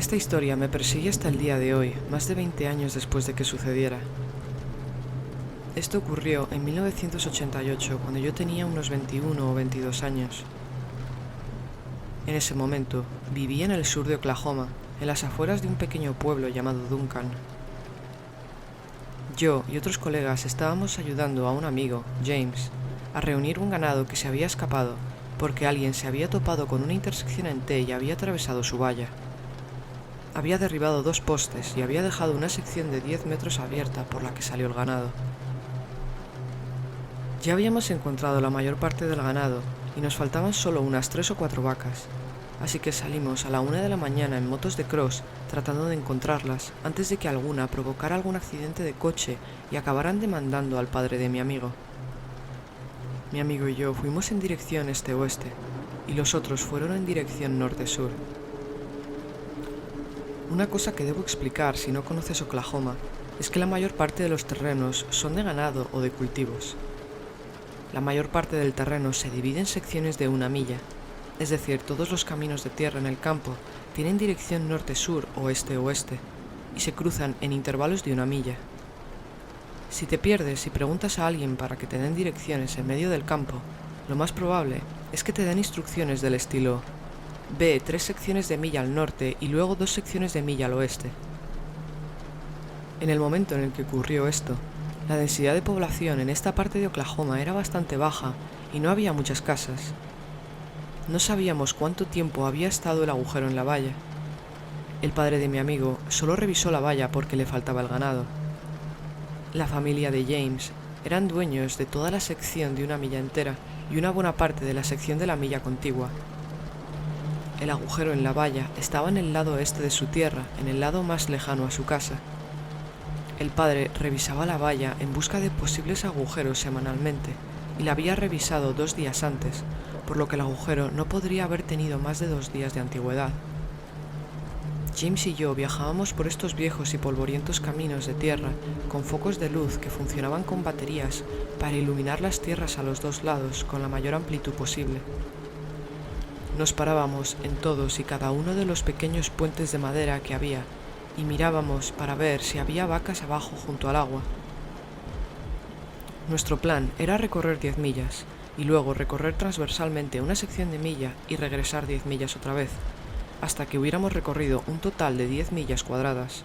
Esta historia me persigue hasta el día de hoy, más de 20 años después de que sucediera. Esto ocurrió en 1988, cuando yo tenía unos 21 o 22 años. En ese momento, vivía en el sur de Oklahoma, en las afueras de un pequeño pueblo llamado Duncan. Yo y otros colegas estábamos ayudando a un amigo, James, a reunir un ganado que se había escapado porque alguien se había topado con una intersección en T y había atravesado su valla. Había derribado 2 postes y había dejado una sección de 10 metros abierta por la que salió el ganado. Ya habíamos encontrado la mayor parte del ganado y nos faltaban solo unas 3 o 4 vacas, así que salimos a la 1 de la mañana en motos de cross tratando de encontrarlas antes de que alguna provocara algún accidente de coche y acabaran demandando al padre de mi amigo. Mi amigo y yo fuimos en dirección este-oeste y los otros fueron en dirección norte-sur. Una cosa que debo explicar si no conoces Oklahoma es que la mayor parte de los terrenos son de ganado o de cultivos. La mayor parte del terreno se divide en secciones de 1 milla, es decir, todos los caminos de tierra en el campo tienen dirección norte-sur o este-oeste y se cruzan en intervalos de 1 milla. Si te pierdes y preguntas a alguien para que te den direcciones en medio del campo, lo más probable es que te den instrucciones del estilo: ve 3 secciones de milla al norte y luego 2 secciones de milla al oeste. En el momento en el que ocurrió esto, la densidad de población en esta parte de Oklahoma era bastante baja y no había muchas casas. No sabíamos cuánto tiempo había estado el agujero en la valla. El padre de mi amigo solo revisó la valla porque le faltaba el ganado. La familia de James eran dueños de toda la sección de 1 milla entera y una buena parte de la sección de la milla contigua. El agujero en la valla estaba en el lado este de su tierra, en el lado más lejano a su casa. El padre revisaba la valla en busca de posibles agujeros semanalmente y la había revisado 2 días antes, por lo que el agujero no podría haber tenido más de 2 días de antigüedad. James y yo viajábamos por estos viejos y polvorientos caminos de tierra con focos de luz que funcionaban con baterías para iluminar las tierras a los 2 lados con la mayor amplitud posible. Nos parábamos en todos y cada uno de los pequeños puentes de madera que había y mirábamos para ver si había vacas abajo junto al agua. Nuestro plan era recorrer 10 millas y luego recorrer transversalmente una sección de milla y regresar 10 millas otra vez, hasta que hubiéramos recorrido un total de 10 millas cuadradas.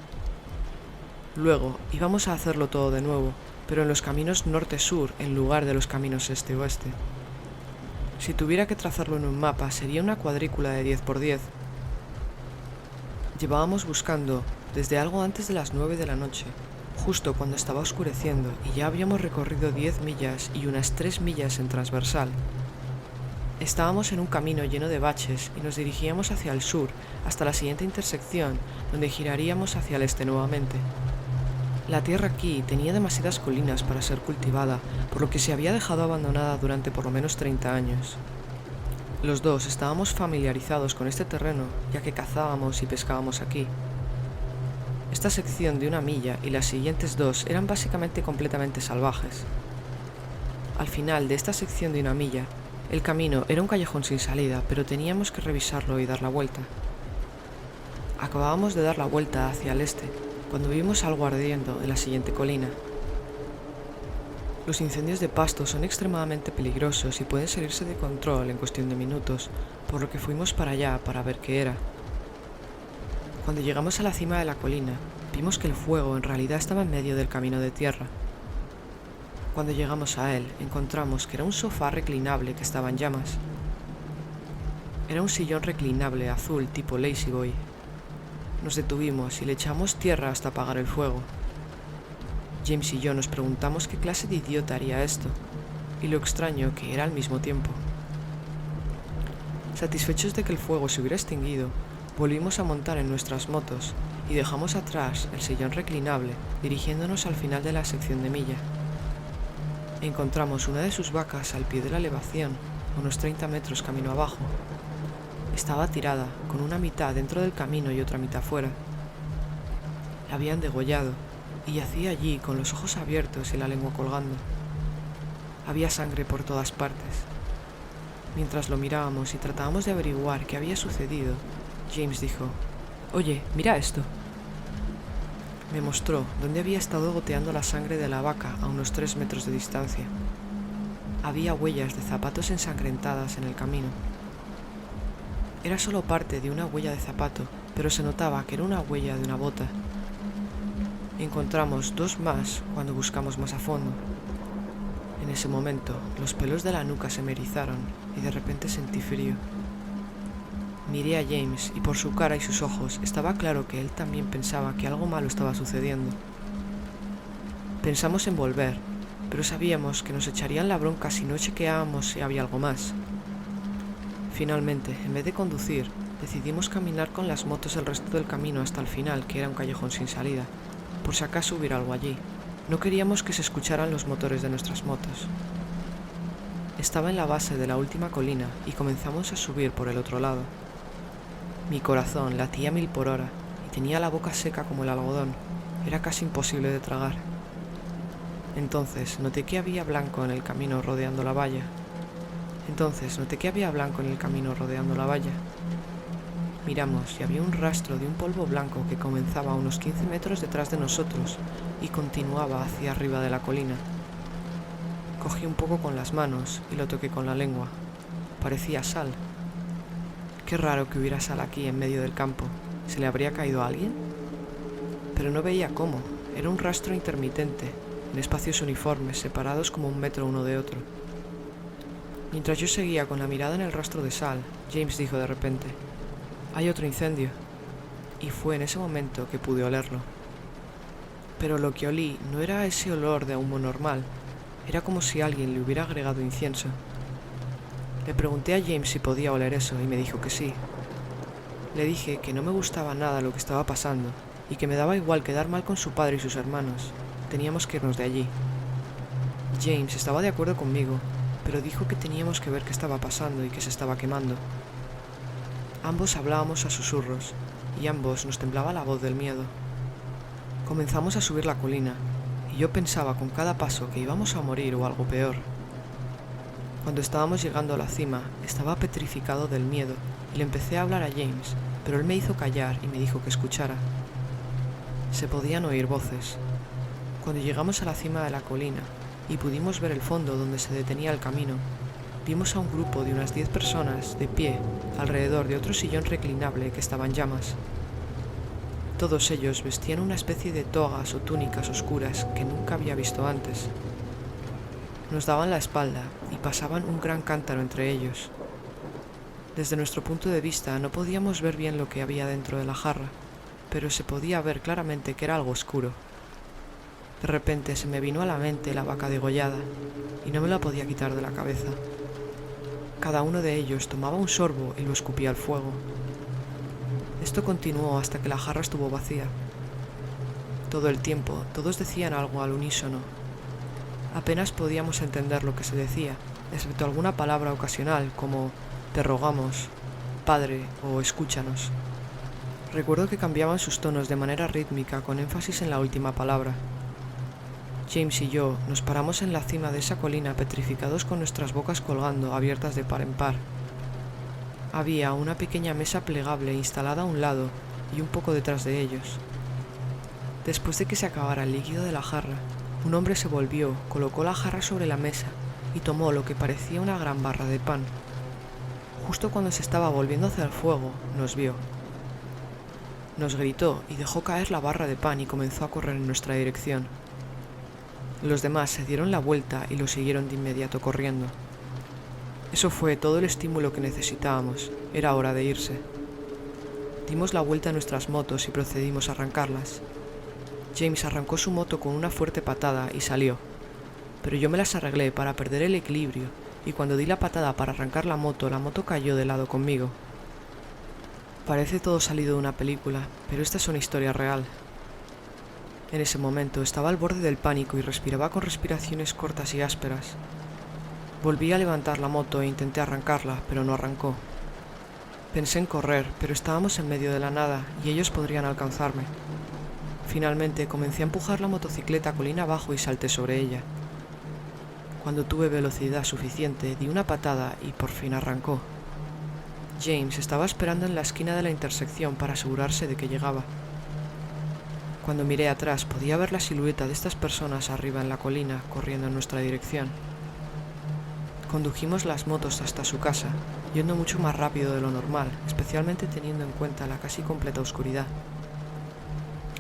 Luego íbamos a hacerlo todo de nuevo, pero en los caminos norte-sur en lugar de los caminos este-oeste. Si tuviera que trazarlo en un mapa, sería una cuadrícula de 10 por 10. Llevábamos buscando desde algo antes de las 9 de la noche, justo cuando estaba oscureciendo, y ya habíamos recorrido 10 millas y unas 3 millas en transversal. Estábamos en un camino lleno de baches y nos dirigíamos hacia el sur hasta la siguiente intersección, donde giraríamos hacia el este nuevamente. La tierra aquí tenía demasiadas colinas para ser cultivada, por lo que se había dejado abandonada durante por lo menos 30 años. Los dos estábamos familiarizados con este terreno, ya que cazábamos y pescábamos aquí. Esta sección de 1 milla y las siguientes 2 eran básicamente completamente salvajes. Al final de esta sección de 1 milla, el camino era un callejón sin salida, pero teníamos que revisarlo y dar la vuelta. Acabábamos de dar la vuelta hacia el este, cuando vimos algo ardiendo en la siguiente colina. Los incendios de pasto son extremadamente peligrosos y pueden salirse de control en cuestión de minutos, por lo que fuimos para allá para ver qué era. Cuando llegamos a la cima de la colina, vimos que el fuego en realidad estaba en medio del camino de tierra. Cuando llegamos a él, encontramos que era un sofá reclinable que estaba en llamas. Era un sillón reclinable azul tipo Lazy Boy. Nos detuvimos y le echamos tierra hasta apagar el fuego. James y yo nos preguntamos qué clase de idiota haría esto, y lo extraño que era al mismo tiempo. Satisfechos de que el fuego se hubiera extinguido, volvimos a montar en nuestras motos y dejamos atrás el sillón reclinable, dirigiéndonos al final de la sección de milla. Encontramos una de sus vacas al pie de la elevación, unos 30 metros camino abajo. Estaba tirada, con una mitad dentro del camino y otra mitad fuera. La habían degollado y yacía allí con los ojos abiertos y la lengua colgando. Había sangre por todas partes. Mientras lo mirábamos y tratábamos de averiguar qué había sucedido, James dijo: Oye, mira esto. Me mostró dónde había estado goteando la sangre de la vaca a unos 3 metros de distancia. Había huellas de zapatos ensangrentadas en el camino. Era solo parte de una huella de zapato, pero se notaba que era una huella de una bota. Encontramos 2 más cuando buscamos más a fondo. En ese momento, los pelos de la nuca se me erizaron y de repente sentí frío. Miré a James y por su cara y sus ojos estaba claro que él también pensaba que algo malo estaba sucediendo. Pensamos en volver, pero sabíamos que nos echarían la bronca si no chequeábamos si había algo más. Finalmente, en vez de conducir, decidimos caminar con las motos el resto del camino hasta el final, que era un callejón sin salida, por si acaso hubiera algo allí. No queríamos que se escucharan los motores de nuestras motos. Estaba en la base de la última colina y comenzamos a subir por el otro lado. Mi corazón latía a 1000 por hora y tenía la boca seca como el algodón. Era casi imposible de tragar. Entonces noté que había blanco en el camino rodeando la valla. Miramos y había un rastro de un polvo blanco que comenzaba a unos 15 metros detrás de nosotros y continuaba hacia arriba de la colina. Cogí un poco con las manos y lo toqué con la lengua. Parecía sal. Qué raro que hubiera sal aquí en medio del campo. ¿Se le habría caído a alguien? Pero no veía cómo. Era un rastro intermitente, en espacios uniformes, separados como 1 metro uno de otro. Mientras yo seguía con la mirada en el rastro de sal, James dijo de repente: «Hay otro incendio». Y fue en ese momento que pude olerlo. Pero lo que olí no era ese olor de humo normal, era como si alguien le hubiera agregado incienso. Le pregunté a James si podía oler eso y me dijo que sí. Le dije que no me gustaba nada lo que estaba pasando y que me daba igual quedar mal con su padre y sus hermanos. Teníamos que irnos de allí. James estaba de acuerdo conmigo, pero dijo que teníamos que ver qué estaba pasando y que se estaba quemando. Ambos hablábamos a susurros y ambos nos temblaba la voz del miedo. Comenzamos a subir la colina y yo pensaba con cada paso que íbamos a morir o algo peor. Cuando estábamos llegando a la cima, estaba petrificado del miedo y le empecé a hablar a James, pero él me hizo callar y me dijo que escuchara. Se podían oír voces. Cuando llegamos a la cima de la colina y pudimos ver el fondo donde se detenía el camino, vimos a un grupo de unas 10 personas de pie alrededor de otro sillón reclinable que estaba en llamas. Todos ellos vestían una especie de togas o túnicas oscuras que nunca había visto antes. Nos daban la espalda y pasaban un gran cántaro entre ellos. Desde nuestro punto de vista no podíamos ver bien lo que había dentro de la jarra, pero se podía ver claramente que era algo oscuro. De repente se me vino a la mente la vaca degollada y no me la podía quitar de la cabeza. Cada uno de ellos tomaba un sorbo y lo escupía al fuego. Esto continuó hasta que la jarra estuvo vacía. Todo el tiempo, todos decían algo al unísono. Apenas podíamos entender lo que se decía, excepto alguna palabra ocasional como «te rogamos», «padre» o «escúchanos». Recuerdo que cambiaban sus tonos de manera rítmica con énfasis en la última palabra. James y yo nos paramos en la cima de esa colina petrificados con nuestras bocas colgando abiertas de par en par. Había una pequeña mesa plegable instalada a un lado y un poco detrás de ellos. Después de que se acabara el líquido de la jarra, un hombre se volvió, colocó la jarra sobre la mesa y tomó lo que parecía una gran barra de pan. Justo cuando se estaba volviendo hacia el fuego, nos vio. Nos gritó y dejó caer la barra de pan y comenzó a correr en nuestra dirección. Los demás se dieron la vuelta y lo siguieron de inmediato corriendo. Eso fue todo el estímulo que necesitábamos. Era hora de irse. Dimos la vuelta a nuestras motos y procedimos a arrancarlas. James arrancó su moto con una fuerte patada y salió, pero yo me las arreglé para perder el equilibrio y cuando di la patada para arrancar la moto cayó de lado conmigo. Parece todo salido de una película, pero esta es una historia real. En ese momento estaba al borde del pánico y respiraba con respiraciones cortas y ásperas. Volví a levantar la moto e intenté arrancarla, pero no arrancó. Pensé en correr, pero estábamos en medio de la nada y ellos podrían alcanzarme. Finalmente comencé a empujar la motocicleta colina abajo y salté sobre ella. Cuando tuve velocidad suficiente, di una patada y por fin arrancó. James estaba esperando en la esquina de la intersección para asegurarse de que llegaba. Cuando miré atrás podía ver la silueta de estas personas arriba en la colina, corriendo en nuestra dirección. Condujimos las motos hasta su casa, yendo mucho más rápido de lo normal, especialmente teniendo en cuenta la casi completa oscuridad.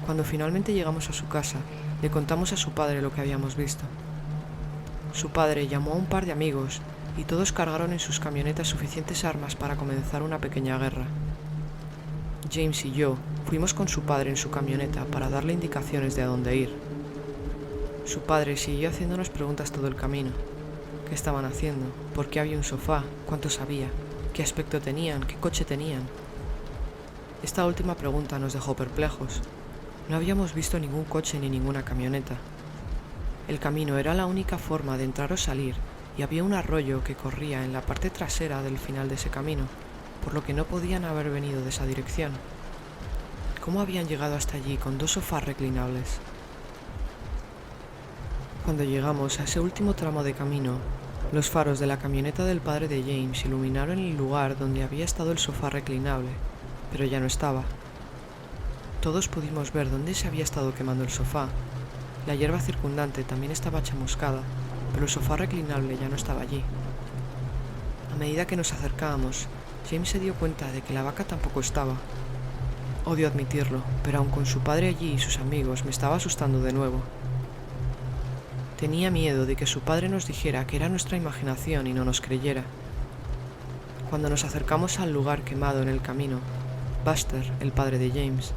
Cuando finalmente llegamos a su casa, le contamos a su padre lo que habíamos visto. Su padre llamó a un par de amigos y todos cargaron en sus camionetas suficientes armas para comenzar una pequeña guerra. James y yo fuimos con su padre en su camioneta para darle indicaciones de a dónde ir. Su padre siguió haciéndonos preguntas todo el camino. ¿Qué estaban haciendo? ¿Por qué había un sofá? ¿Cuántos había? ¿Qué aspecto tenían? ¿Qué coche tenían? Esta última pregunta nos dejó perplejos. No habíamos visto ningún coche ni ninguna camioneta. El camino era la única forma de entrar o salir, y había un arroyo que corría en la parte trasera del final de ese camino, por lo que no podían haber venido de esa dirección. ¿Cómo habían llegado hasta allí con 2 sofás reclinables? Cuando llegamos a ese último tramo de camino, los faros de la camioneta del padre de James iluminaron el lugar donde había estado el sofá reclinable, pero ya no estaba. Todos pudimos ver dónde se había estado quemando el sofá. La hierba circundante también estaba chamuscada, pero el sofá reclinable ya no estaba allí. A medida que nos acercábamos, James se dio cuenta de que la vaca tampoco estaba. Odio admitirlo, pero aun con su padre allí y sus amigos me estaba asustando de nuevo. Tenía miedo de que su padre nos dijera que era nuestra imaginación y no nos creyera. Cuando nos acercamos al lugar quemado en el camino, Buster, el padre de James,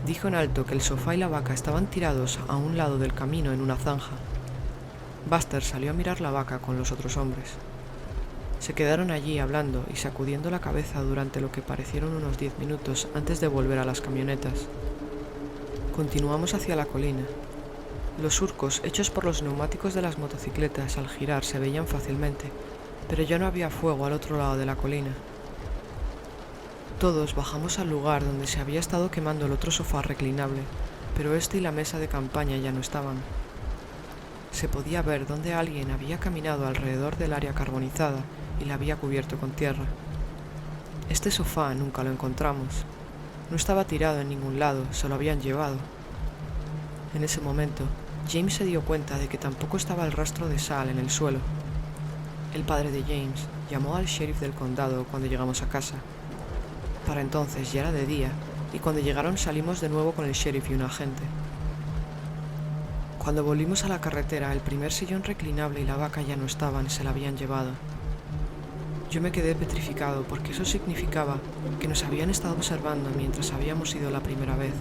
dijo en alto que el sofá y la vaca estaban tirados a un lado del camino en una zanja. Buster salió a mirar la vaca con los otros hombres. Se quedaron allí hablando y sacudiendo la cabeza durante lo que parecieron unos 10 minutos antes de volver a las camionetas. Continuamos hacia la colina. Los surcos hechos por los neumáticos de las motocicletas al girar se veían fácilmente, pero ya no había fuego al otro lado de la colina. Todos bajamos al lugar donde se había estado quemando el otro sofá reclinable, pero este y la mesa de campaña ya no estaban. Se podía ver dónde alguien había caminado alrededor del área carbonizada y la había cubierto con tierra. Este sofá nunca lo encontramos. No estaba tirado en ningún lado, se lo habían llevado. En ese momento, James se dio cuenta de que tampoco estaba el rastro de sal en el suelo. El padre de James llamó al sheriff del condado cuando llegamos a casa. Para entonces ya era de día, y cuando llegaron salimos de nuevo con el sheriff y un agente. Cuando volvimos a la carretera, el primer sillón reclinable y la vaca ya no estaban y se la habían llevado. Yo me quedé petrificado porque eso significaba que nos habían estado observando mientras habíamos ido la primera vez,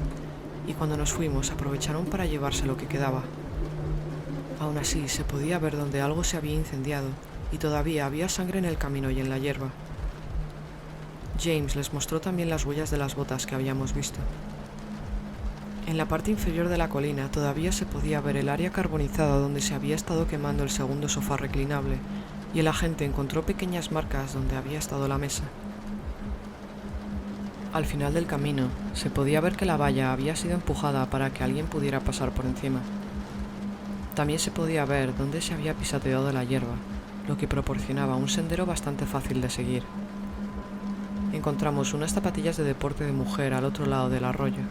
y cuando nos fuimos aprovecharon para llevarse lo que quedaba. Aún así se podía ver donde algo se había incendiado, y todavía había sangre en el camino y en la hierba. James les mostró también las huellas de las botas que habíamos visto. En la parte inferior de la colina todavía se podía ver el área carbonizada donde se había estado quemando el segundo sofá reclinable, y el agente encontró pequeñas marcas donde había estado la mesa. Al final del camino, se podía ver que la valla había sido empujada para que alguien pudiera pasar por encima. También se podía ver dónde se había pisoteado la hierba, lo que proporcionaba un sendero bastante fácil de seguir. Encontramos unas zapatillas de deporte de mujer al otro lado del arroyo.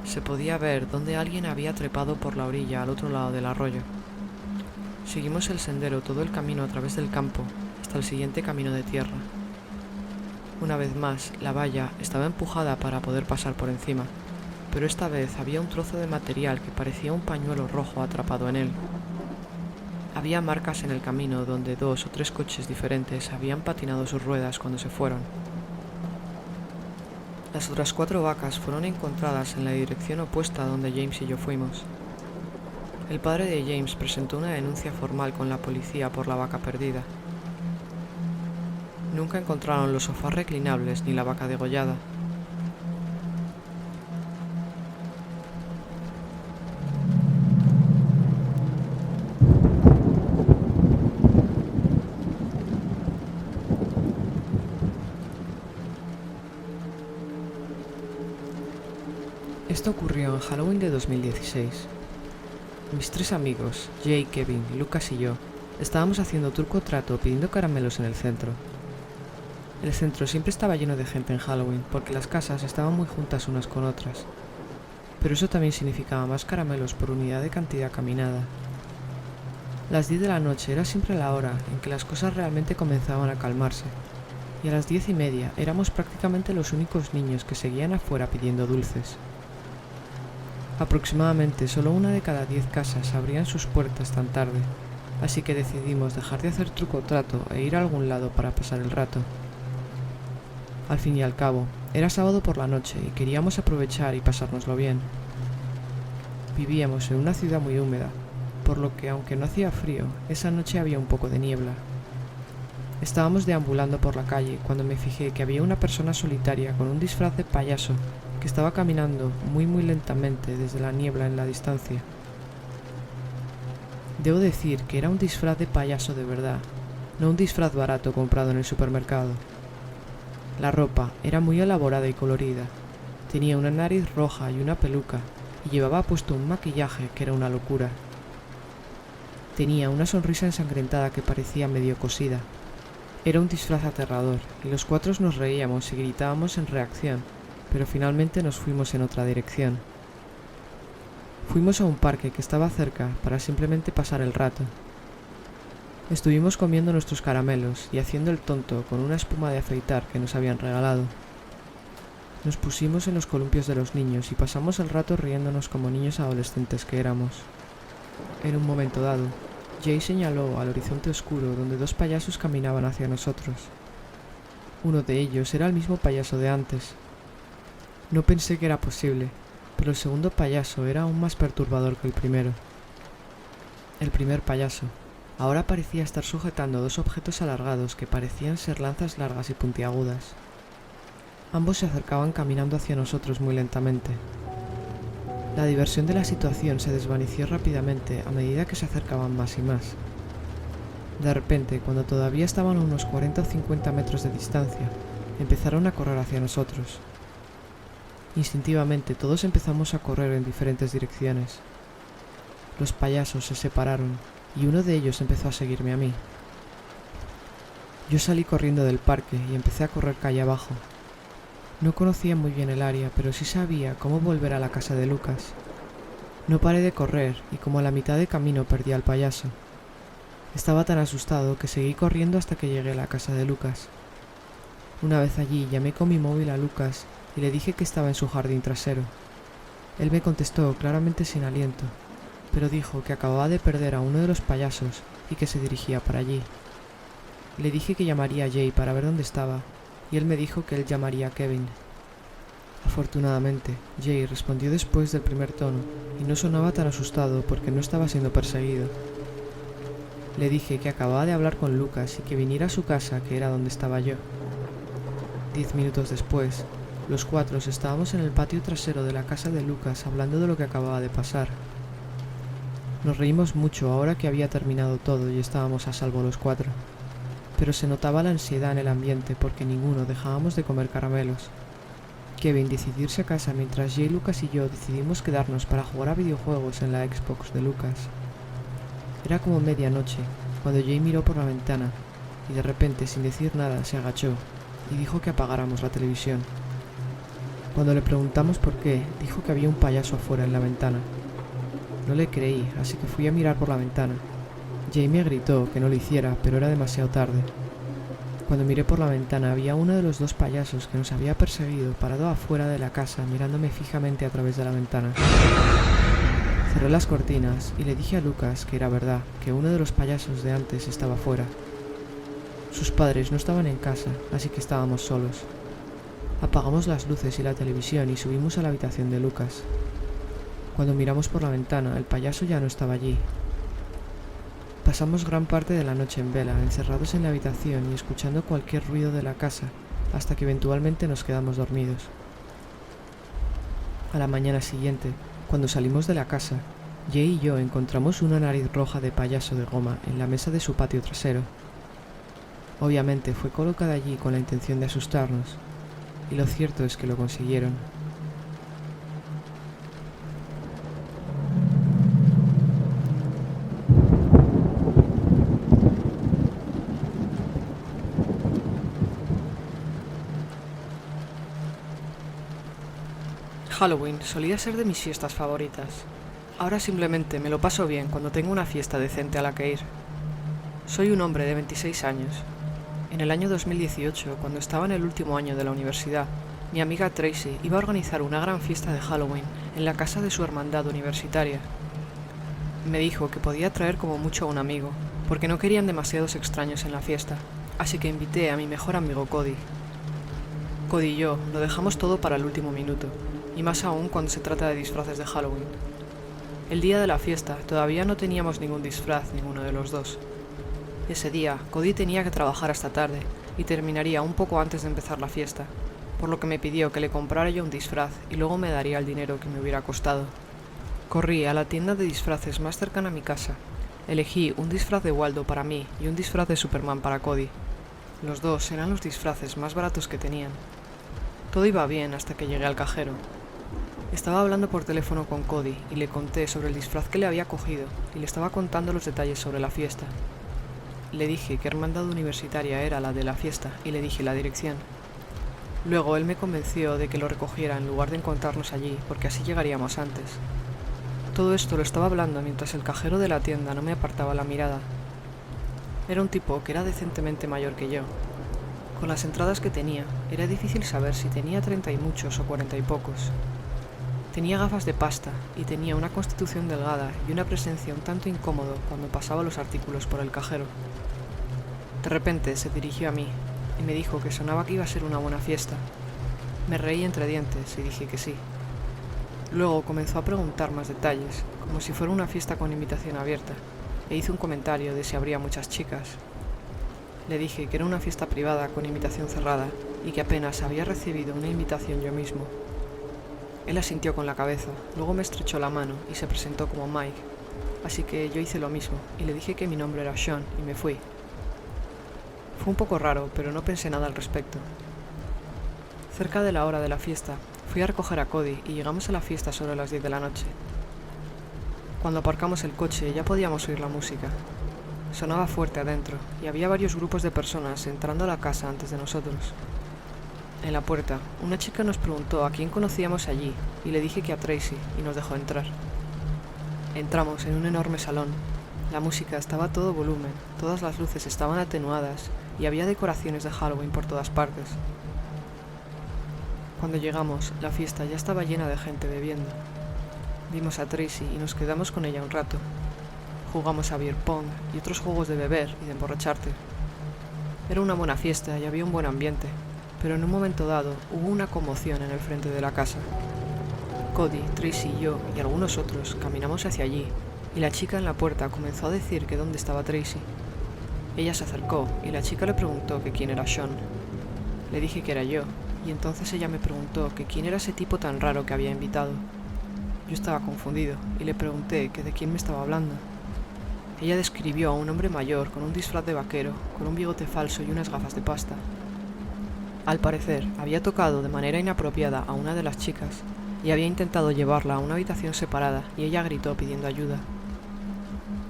Se podía ver dónde alguien había trepado por la orilla al otro lado del arroyo. Seguimos el sendero todo el camino a través del campo hasta el siguiente camino de tierra. Una vez más, la valla estaba empujada para poder pasar por encima, pero esta vez había un trozo de material que parecía un pañuelo rojo atrapado en él. Había marcas en el camino donde 2 o 3 coches diferentes habían patinado sus ruedas cuando se fueron. Las otras 4 vacas fueron encontradas en la dirección opuesta a donde James y yo fuimos. El padre de James presentó una denuncia formal con la policía por la vaca perdida. Nunca encontraron los sofás reclinables ni la vaca degollada. Esto ocurrió en Halloween de 2016. Mis 3 amigos, Jay, Kevin, Lucas y yo, estábamos haciendo truco o trato pidiendo caramelos en el centro. El centro siempre estaba lleno de gente en Halloween porque las casas estaban muy juntas unas con otras, pero eso también significaba más caramelos por unidad de cantidad caminada. Las 10 de la noche era siempre la hora en que las cosas realmente comenzaban a calmarse, y a las 10:30 éramos prácticamente los únicos niños que seguían afuera pidiendo dulces. Aproximadamente solo 1 de cada 10 casas abrían sus puertas tan tarde, así que decidimos dejar de hacer truco o trato e ir a algún lado para pasar el rato. Al fin y al cabo, era sábado por la noche y queríamos aprovechar y pasárnoslo bien. Vivíamos en una ciudad muy húmeda, por lo que aunque no hacía frío, esa noche había un poco de niebla. Estábamos deambulando por la calle cuando me fijé que había una persona solitaria con un disfraz de payaso que estaba caminando muy lentamente desde la niebla en la distancia. Debo decir que era un disfraz de payaso de verdad, no un disfraz barato comprado en el supermercado. La ropa era muy elaborada y colorida, tenía una nariz roja y una peluca, y llevaba puesto un maquillaje que era una locura. Tenía una sonrisa ensangrentada que parecía medio cosida. Era un disfraz aterrador, y los 4 nos reíamos y gritábamos en reacción, pero finalmente nos fuimos en otra dirección. Fuimos a un parque que estaba cerca para simplemente pasar el rato. Estuvimos comiendo nuestros caramelos y haciendo el tonto con una espuma de afeitar que nos habían regalado. Nos pusimos en los columpios de los niños y pasamos el rato riéndonos como niños adolescentes que éramos. En un momento dado, Jay señaló al horizonte oscuro donde 2 payasos caminaban hacia nosotros. Uno de ellos era el mismo payaso de antes. No pensé que era posible, pero el segundo payaso era aún más perturbador que el primero. El primer payaso ahora parecía estar sujetando 2 objetos alargados que parecían ser lanzas largas y puntiagudas. Ambos se acercaban caminando hacia nosotros muy lentamente. La diversión de la situación se desvaneció rápidamente a medida que se acercaban más y más. De repente, cuando todavía estaban a unos 40 o 50 metros de distancia, empezaron a correr hacia nosotros. Instintivamente todos empezamos a correr en diferentes direcciones. Los payasos se separaron y uno de ellos empezó a seguirme a mí. Yo salí corriendo del parque y empecé a correr calle abajo. No conocía muy bien el área, pero sí sabía cómo volver a la casa de Lucas. No paré de correr y como a la mitad de camino perdí al payaso. Estaba tan asustado que seguí corriendo hasta que llegué a la casa de Lucas. Una vez allí llamé con mi móvil a Lucas y le dije que estaba en su jardín trasero. Él me contestó claramente sin aliento, pero dijo que acababa de perder a uno de los payasos y que se dirigía para allí. Le dije que llamaría a Jay para ver dónde estaba, y él me dijo que él llamaría a Kevin. Afortunadamente, Jay respondió después del primer tono y no sonaba tan asustado porque no estaba siendo perseguido. Le dije que acababa de hablar con Lucas y que viniera a su casa, que era donde estaba yo. 10 minutos después, los 4 estábamos en el patio trasero de la casa de Lucas hablando de lo que acababa de pasar. Nos reímos mucho ahora que había terminado todo y estábamos a salvo los 4, pero se notaba la ansiedad en el ambiente porque ninguno dejábamos de comer caramelos. Kevin decidió irse a casa mientras Jay, Lucas y yo decidimos quedarnos para jugar a videojuegos en la Xbox de Lucas. Era como medianoche cuando Jay miró por la ventana y de repente, sin decir nada, se agachó y dijo que apagáramos la televisión. Cuando le preguntamos por qué, dijo que había un payaso afuera en la ventana. No le creí, así que fui a mirar por la ventana. Jay me gritó que no lo hiciera, pero era demasiado tarde. Cuando miré por la ventana había uno de los 2 payasos que nos había perseguido parado afuera de la casa mirándome fijamente a través de la ventana. Cerré las cortinas y le dije a Lucas que era verdad, que uno de los payasos de antes estaba fuera. Sus padres no estaban en casa, así que estábamos solos. Apagamos las luces y la televisión y subimos a la habitación de Lucas. Cuando miramos por la ventana, el payaso ya no estaba allí. Pasamos gran parte de la noche en vela, encerrados en la habitación y escuchando cualquier ruido de la casa, hasta que eventualmente nos quedamos dormidos. A la mañana siguiente, cuando salimos de la casa, Jay y yo encontramos una nariz roja de payaso de goma en la mesa de su patio trasero. Obviamente fue colocada allí con la intención de asustarnos, y lo cierto es que lo consiguieron. Halloween solía ser de mis fiestas favoritas. Ahora simplemente me lo paso bien cuando tengo una fiesta decente a la que ir. Soy un hombre de 26 años. En el año 2018, cuando estaba en el último año de la universidad, mi amiga Tracy iba a organizar una gran fiesta de Halloween en la casa de su hermandad universitaria. Me dijo que podía traer como mucho a un amigo, porque no querían demasiados extraños en la fiesta, así que invité a mi mejor amigo Cody. Cody y yo lo dejamos todo para el último minuto, y más aún cuando se trata de disfraces de Halloween. El día de la fiesta todavía no teníamos ningún disfraz ninguno de los dos. Ese día, Cody tenía que trabajar hasta tarde y terminaría un poco antes de empezar la fiesta, por lo que me pidió que le comprara yo un disfraz y luego me daría el dinero que me hubiera costado. Corrí a la tienda de disfraces más cercana a mi casa. Elegí un disfraz de Waldo para mí y un disfraz de Superman para Cody. Los dos eran los disfraces más baratos que tenían. Todo iba bien hasta que llegué al cajero. Estaba hablando por teléfono con Cody y le conté sobre el disfraz que le había cogido y le estaba contando los detalles sobre la fiesta. Le dije que hermandad universitaria era la de la fiesta y le dije la dirección. Luego él me convenció de que lo recogiera en lugar de encontrarnos allí porque así llegaríamos antes. Todo esto lo estaba hablando mientras el cajero de la tienda no me apartaba la mirada. Era un tipo que era decentemente mayor que yo. Con las entradas que tenía, era difícil saber si tenía 30 y muchos o 40 y pocos. Tenía gafas de pasta y tenía una constitución delgada y una presencia un tanto incómodo cuando pasaba los artículos por el cajero. De repente se dirigió a mí y me dijo que sonaba que iba a ser una buena fiesta. Me reí entre dientes y dije que sí. Luego comenzó a preguntar más detalles, como si fuera una fiesta con invitación abierta, e hizo un comentario de si habría muchas chicas. Le dije que era una fiesta privada con invitación cerrada y que apenas había recibido una invitación yo mismo. Él asintió con la cabeza, luego me estrechó la mano y se presentó como Mike, así que yo hice lo mismo y le dije que mi nombre era Sean y me fui. Fue un poco raro, pero no pensé nada al respecto. Cerca de la hora de la fiesta, fui a recoger a Cody y llegamos a la fiesta sobre las 10 de la noche. Cuando aparcamos el coche ya podíamos oír la música. Sonaba fuerte adentro y había varios grupos de personas entrando a la casa antes de nosotros. En la puerta, una chica nos preguntó a quién conocíamos allí y le dije que a Tracy y nos dejó entrar. Entramos en un enorme salón. La música estaba a todo volumen, todas las luces estaban atenuadas y había decoraciones de Halloween por todas partes. Cuando llegamos, la fiesta ya estaba llena de gente bebiendo. Vimos a Tracy y nos quedamos con ella un rato. Jugamos a beer pong y otros juegos de beber y de emborracharte. Era una buena fiesta y había un buen ambiente, pero en un momento dado hubo una conmoción en el frente de la casa. Cody, Tracy y yo y algunos otros caminamos hacia allí y la chica en la puerta comenzó a decir que dónde estaba Tracy. Ella se acercó y la chica le preguntó que quién era Sean. Le dije que era yo y entonces ella me preguntó que quién era ese tipo tan raro que había invitado. Yo estaba confundido y le pregunté que de quién me estaba hablando. Ella describió a un hombre mayor con un disfraz de vaquero, con un bigote falso y unas gafas de pasta. Al parecer, había tocado de manera inapropiada a una de las chicas y había intentado llevarla a una habitación separada y ella gritó pidiendo ayuda.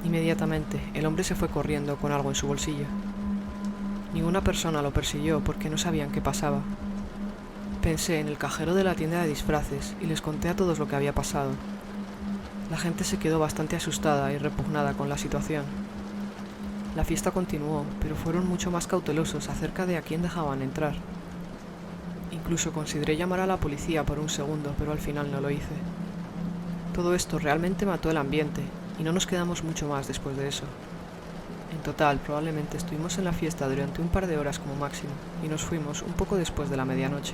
Inmediatamente, el hombre se fue corriendo con algo en su bolsillo. Ninguna persona lo persiguió porque no sabían qué pasaba. Pensé en el cajero de la tienda de disfraces y les conté a todos lo que había pasado. La gente se quedó bastante asustada y repugnada con la situación. La fiesta continuó, pero fueron mucho más cautelosos acerca de a quién dejaban entrar. Incluso consideré llamar a la policía por un segundo, pero al final no lo hice. Todo esto realmente mató el ambiente, y no nos quedamos mucho más después de eso. En total, probablemente estuvimos en la fiesta durante un par de horas como máximo, y nos fuimos un poco después de la medianoche.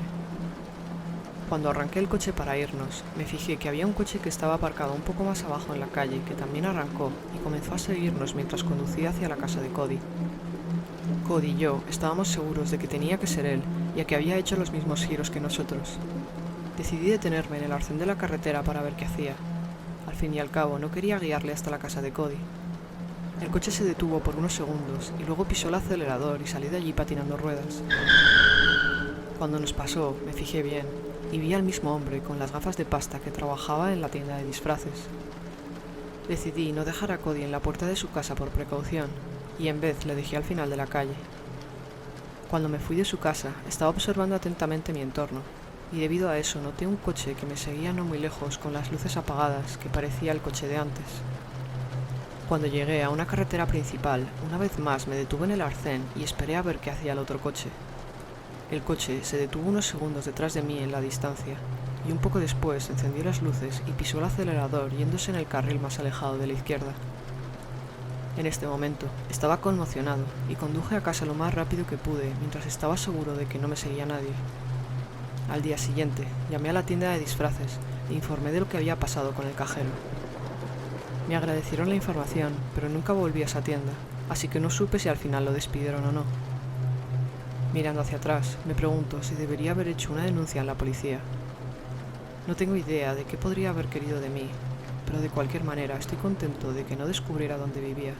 Cuando arranqué el coche para irnos, me fijé que había un coche que estaba aparcado un poco más abajo en la calle que también arrancó y comenzó a seguirnos mientras conducía hacia la casa de Cody. Cody y yo estábamos seguros de que tenía que ser él, ya que había hecho los mismos giros que nosotros. Decidí detenerme en el arcén de la carretera para ver qué hacía. Al fin y al cabo, no quería guiarle hasta la casa de Cody. El coche se detuvo por unos segundos y luego pisó el acelerador y salí de allí patinando ruedas. Cuando nos pasó, me fijé bien y vi al mismo hombre con las gafas de pasta que trabajaba en la tienda de disfraces. Decidí no dejar a Cody en la puerta de su casa por precaución y en vez le dejé al final de la calle. Cuando me fui de su casa, estaba observando atentamente mi entorno y debido a eso noté un coche que me seguía no muy lejos con las luces apagadas, que parecía el coche de antes. Cuando llegué a una carretera principal, una vez más me detuve en el arcén y esperé a ver qué hacía el otro coche. El coche se detuvo unos segundos detrás de mí en la distancia, y un poco después encendió las luces y pisó el acelerador yéndose en el carril más alejado de la izquierda. En este momento estaba conmocionado y conduje a casa lo más rápido que pude mientras estaba seguro de que no me seguía nadie. Al día siguiente llamé a la tienda de disfraces e informé de lo que había pasado con el cajero. Me agradecieron la información, pero nunca volví a esa tienda, así que no supe si al final lo despidieron o no. Mirando hacia atrás, me pregunto si debería haber hecho una denuncia en la policía. No tengo idea de qué podría haber querido de mí, pero de cualquier manera estoy contento de que no descubriera dónde vivía.